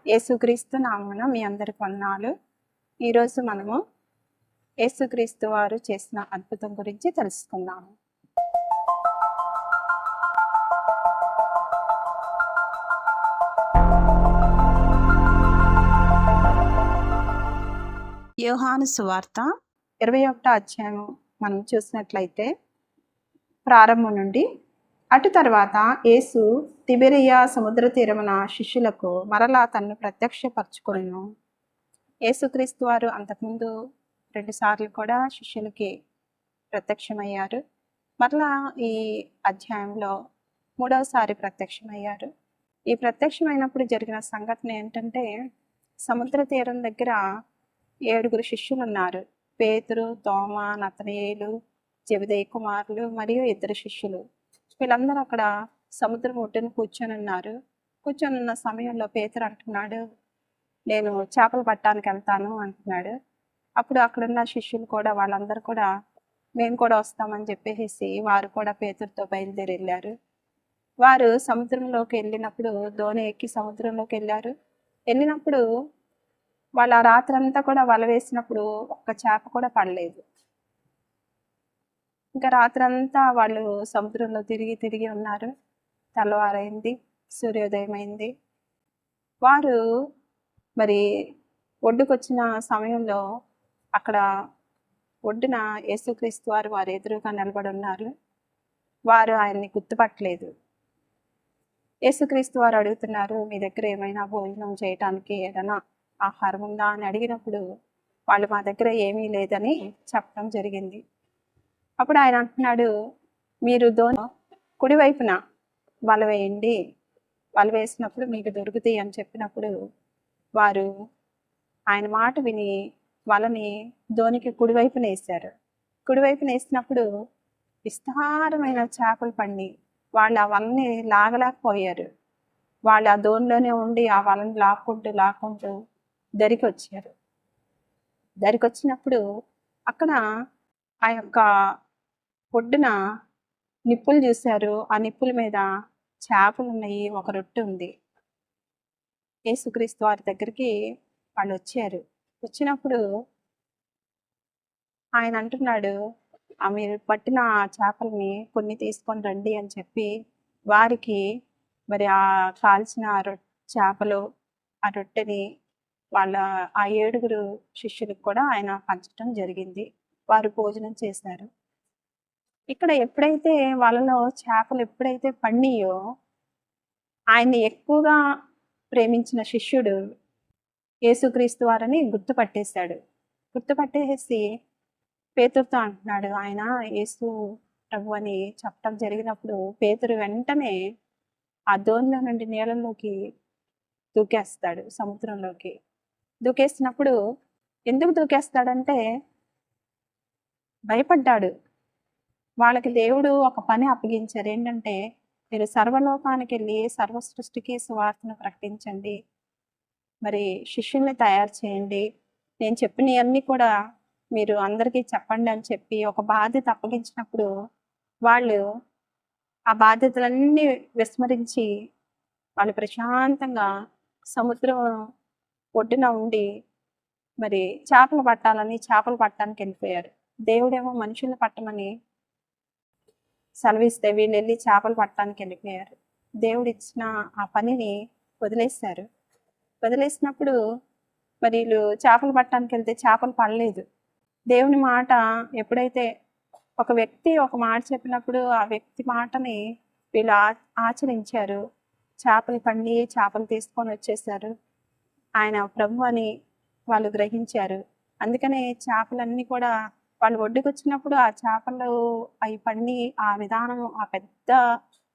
యేసుక్రీస్తు నామమున మీ అందరికి వందనాలు. ఈరోజు మనము యేసుక్రీస్తు వారు చేసిన అద్భుతం గురించి తెలుసుకుందాము. యోహాను సువార్త 21వ అధ్యాయం మనం చూసినట్లయితే ప్రారంభం నుండి అటు తర్వాత యేసు తిబెరియా సముద్ర తీరమున శిష్యులకు మరలా తన్ను ప్రత్యక్షపరచుకొనెను. యేసుక్రీస్తు వారు అంతకుముందు 2 సార్లు కూడా శిష్యులకి ప్రత్యక్షమయ్యారు. మరలా ఈ అధ్యాయంలో 3వసారి ప్రత్యక్షమయ్యారు. ఈ ప్రత్యక్షమైనప్పుడు జరిగిన సంఘటన ఏంటంటే, సముద్ర తీరం దగ్గర 7 శిష్యులు ఉన్నారు. పేతురు, తోమ, నతనయేలు, జెబెదయి కుమారులు మరియు 2 శిష్యులు. వీళ్ళందరూ అక్కడ సముద్రం ఒడ్డున కూర్చొని ఉన్నారు. కూర్చొని ఉన్న సమయంలో పేతురు అంటున్నాడు, నేను చేపలు పట్టడానికి వెళ్తాను అంటున్నాడు. అప్పుడు అక్కడున్న శిష్యులు కూడా వాళ్ళందరూ కూడా మేము కూడా వస్తామని చెప్పేసి వారు కూడా పేతురుతో బయలుదేరి వెళ్ళారు. వారు సముద్రంలోకి వెళ్ళినప్పుడు దోణి ఎక్కి సముద్రంలోకి వెళ్ళినప్పుడు వాళ్ళ రాత్రంతా కూడా వల వేసినప్పుడు ఒక్క చేప కూడా పడలేదు. ఇంకా రాత్రంతా వాళ్ళు సముద్రంలో తిరిగి ఉన్నారు. తెల్లవారైంది, సూర్యోదయం అయింది. వారు మరి ఒడ్డుకొచ్చిన సమయంలో అక్కడ ఒడ్డున యేసుక్రీస్తు వారు ఎదురుగా నిలబడి ఉన్నారు. వారు ఆయన్ని గుర్తుపట్టలేదు. యేసుక్రీస్తు వారు అడుగుతున్నారు, మీ దగ్గర ఏమైనా భోజనం చేయటానికి ఏదైనా ఆహారం ఉందా అని అడిగినప్పుడు వాళ్ళు మా దగ్గర ఏమీ లేదని చెప్పడం జరిగింది. అప్పుడు ఆయన అంటున్నాడు, మీరు కుడివైపున వల వేయండి, వల వేసినప్పుడు మీకు దొరుకుతాయి అని చెప్పినప్పుడు వారు ఆయన మాట విని వలని దోనికి కుడివైపున వేశారు. కుడివైపున వేసినప్పుడు విస్తారమైన చేపలు పడి వాళ్ళు ఆ వలని లాగలేకపోయారు. వాళ్ళు ఆ దోనిలోనే ఉండి ఆ వలని లాక్కుంటూ దరికి వచ్చారు. దరికి వచ్చినప్పుడు అక్కడ ఆ యొక్క ఒడ్డున నిప్పులు చూశారు. ఆ నిప్పుల మీద చేపలు ఉన్నాయి, ఒక రొట్టె ఉంది. యేసుక్రీస్తు వారి దగ్గరికి వాళ్ళు వచ్చారు. వచ్చినప్పుడు ఆయన అంటున్నాడు, మీరు పట్టిన చేపల్ని కొన్ని తీసుకొని రండి అని చెప్పి వారికి మరి ఆ కాల్చిన చేపలు, ఆ రొట్టెని వాళ్ళ ఆ 7 శిష్యులకు కూడా ఆయన పంచడం జరిగింది. వారు భోజనం చేశారు. ఇక్కడ ఎప్పుడైతే వాళ్ళలో చేపలు ఎప్పుడైతే పడినాయో ఆయన్ని ఎక్కువగా ప్రేమించిన శిష్యుడు యేసుక్రీస్తు వారని గుర్తుపట్టేశాడు. గుర్తుపట్టేసి పేతురుతో అంటున్నాడు, ఆయన యేసు ప్రభు అని చెప్పడం జరిగినప్పుడు పేతురు వెంటనే ఆ దోణిలో నుండి నీళ్ళలోకి దూకేస్తాడు. సముద్రంలోకి దూకేసినప్పుడు ఎందుకు దూకేస్తాడంటే భయపడ్డాడు. వాళ్ళకి దేవుడు ఒక పని అప్పగించారు. ఏంటంటే, మీరు సర్వలోకానికి వెళ్ళి సర్వ సృష్టికి సువార్తను ప్రకటించండి, మరి శిష్యుల్ని తయారు చేయండి, నేను చెప్పినవన్నీ కూడా మీరు అందరికీ చెప్పండి అని చెప్పి ఒక బాధ్యత అప్పగించినప్పుడు వాళ్ళు ఆ బాధ్యతలన్నీ విస్మరించి వాళ్ళు ప్రశాంతంగా సముద్రం ఒడ్డున ఉండి మరి చేపలు పట్టడానికి వెళ్ళిపోయారు. దేవుడేమో మనుషుల్ని పట్టమని సెలవిస్తే వీళ్ళు వెళ్ళి చేపలు పట్టడానికి వెళ్ళిపోయారు. దేవుడు ఇచ్చిన ఆ పనిని వదిలేశారు. వదిలేసినప్పుడు మరి వీళ్ళు చేపలు పట్టడానికి వెళ్తే చేపలు పడలేదు. దేవుని మాట ఎప్పుడైతే ఒక వ్యక్తి ఒక మాట చెప్పినప్పుడు ఆ వ్యక్తి మాటని వీళ్ళు ఆచరించారు. చేపలు పండి చేపలు తీసుకొని వచ్చేసారు. ఆయన ప్రభు అని వాళ్ళు గ్రహించారు. అందుకనే చేపలన్నీ కూడా వాళ్ళు ఒడ్డుకొచ్చినప్పుడు ఆ చేపలు అవి పండి ఆ విధానం ఆ పెద్ద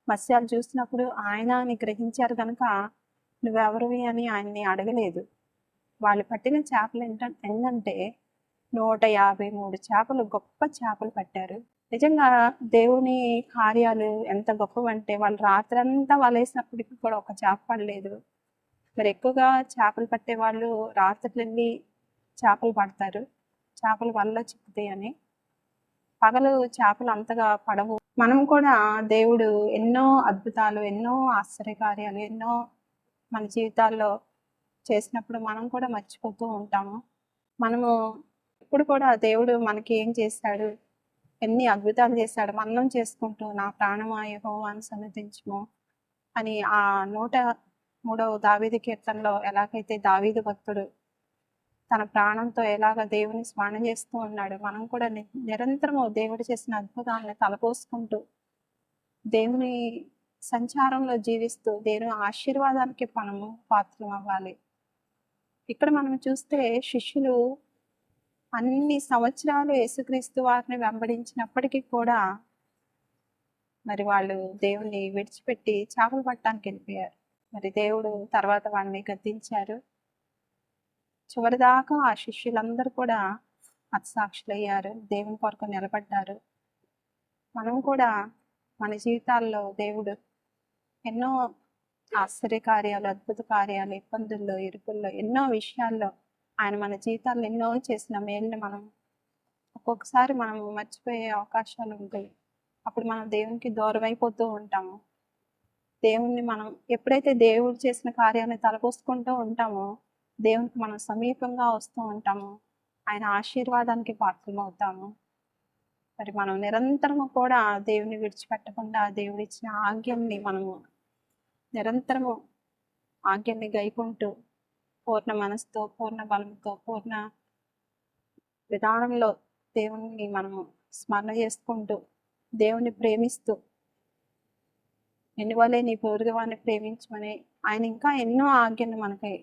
మత్స్యాలు చూసినప్పుడు ఆయన అని గ్రహించారు కనుక నువ్వెవరివి అని ఆయన్ని అడగలేదు. వాళ్ళు పట్టిన చేపలు ఏంటంటే 153 చేపలు, గొప్ప చేపలు పట్టారు. నిజంగా దేవుని కార్యాలు ఎంత గొప్పవంటే వాళ్ళు రాత్రంతా వలేసినప్పటికీ కూడా ఒక చేప పడలేదు. మరి ఎక్కువగా చేపలు పట్టే వాళ్ళు రాత్రులు వెళ్ళి చేపలు పడతారు, చేపలు వల్ల చిక్కుతాయి అని. పగలు చేపలు అంతగా పడవు. మనం కూడా దేవుడు ఎన్నో అద్భుతాలు, ఎన్నో ఆశ్చర్యకార్యాలు, ఎన్నో మన జీవితాల్లో చేసినప్పుడు మనం కూడా మర్చిపోతూ ఉంటాము. మనము ఇప్పుడు కూడా దేవుడు మనకి ఏం చేశాడు, ఎన్ని అద్భుతాలు చేశాడు, మననం చేసుకుంటూ నా ప్రాణమా యెహోవాను సన్నిధించుము అని ఆ 103వ దావీదు కీర్తనలో ఎలాగైతే దావీదు భక్తుడు తన ప్రాణంతో ఎలాగ దేవుని స్మరణ చేస్తూ ఉన్నాడు, మనం కూడా నిరంతరము దేవుడు చేసిన అద్భుతాలను తలపోసుకుంటూ దేవుని సంచారంలో జీవిస్తూ దేవుని ఆశీర్వాదానికి మనము పాత్రం అవ్వాలి. ఇక్కడ మనం చూస్తే శిష్యులు అన్ని సంవత్సరాలు యేసుక్రీస్తు వారిని వెంబడించినప్పటికీ కూడా మరి వాళ్ళు దేవుణ్ణి విడిచిపెట్టి చేపలు పట్టడానికి వెళ్ళిపోయారు. మరి దేవుడు తర్వాత వాళ్ళని గద్దించారు. చివరిదాకా ఆ శిష్యులందరూ కూడా హతసాక్షులయ్యారు, దేవుని కొరకు నిలబడ్డారు. మనం కూడా మన జీవితాల్లో దేవుడు ఎన్నో ఆశ్చర్య కార్యాలు, అద్భుత కార్యాలు, ఇబ్బందుల్లో, ఇరుకుల్లో, ఎన్నో విషయాల్లో ఆయన మన జీవితాల్లో ఎన్నో చేసిన మేలుని మనం ఒక్కొక్కసారి మనం మర్చిపోయే అవకాశాలు ఉంటాయి. అప్పుడు మనం దేవునికి దూరం అయిపోతూ ఉంటాము. దేవుణ్ణి మనం ఎప్పుడైతే దేవుడు చేసిన కార్యాన్ని తలపోసుకుంటూ ఉంటామో దేవునికి మనం సమీపంగా వస్తూ ఉంటాము, ఆయన ఆశీర్వాదానికి పాత్రమవుతాము. మరి మనం నిరంతరము కూడా దేవుని విడిచిపెట్టకుండా దేవుడిచ్చిన ఆజ్ఞల్ని మనము నిరంతరము ఆజ్ఞల్ని గైకుంటూ పూర్ణ మనసుతో, పూర్ణ బలంతో, పూర్ణ విధానంలో దేవుణ్ణి మనము స్మరణ చేసుకుంటూ దేవుణ్ణి ప్రేమిస్తూ ఎన్నివలే నీ పొరుగువాన్ని ప్రేమించమని ఆయన ఇంకా ఎన్నో ఆజ్ఞల్ని మనకి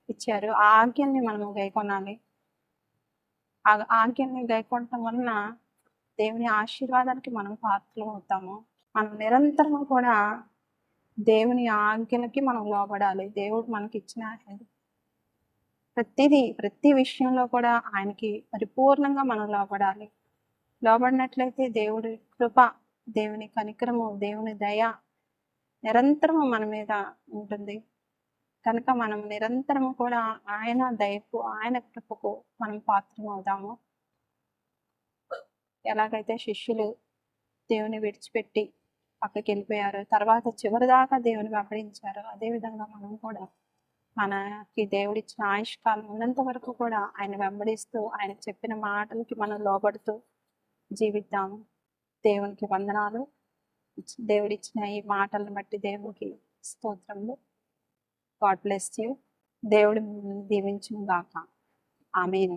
ఇచ్చారు. ఆ ఆజ్ఞల్ని మనము గైకొనాలి. ఆ ఆజ్ఞల్ని గైకొనటం వలన దేవుని ఆశీర్వాదానికి మనం పాత్రలు అవుతాము. మనం నిరంతరం కూడా దేవుని ఆజ్ఞలకి మనం లోబడాలి. దేవుడు మనకి ఇచ్చిన ప్రతి విషయంలో కూడా ఆయనకి పరిపూర్ణంగా మనం లోబడాలి. లోబడినట్లయితే దేవుడి కృప, దేవుని కనికరము, దేవుని దయ నిరంతరము మన మీద ఉంటుంది. కనుక మనం నిరంతరము కూడా ఆయన దయకు, ఆయన కృపకు మనం పాత్రం అవుదాము. ఎలాగైతే శిష్యులు దేవుని విడిచిపెట్టి పక్కకి వెళ్ళిపోయారు, తర్వాత చివరిదాకా దేవుని వెంబడించారు, అదేవిధంగా మనం కూడా మనకి దేవుడిచ్చిన ఆయుష్కాలం ఉన్నంత వరకు కూడా ఆయన వెంబడిస్తూ ఆయన చెప్పిన మాటలకి మనం లోబడుతూ జీవిద్దాము. దేవునికి వందనాలు. దేవుడిచ్చిన ఈ మాటలను బట్టి దేవునికి స్తోత్రములు. God bless you. దేవుడు దీవించును గాక. ఆమేన్.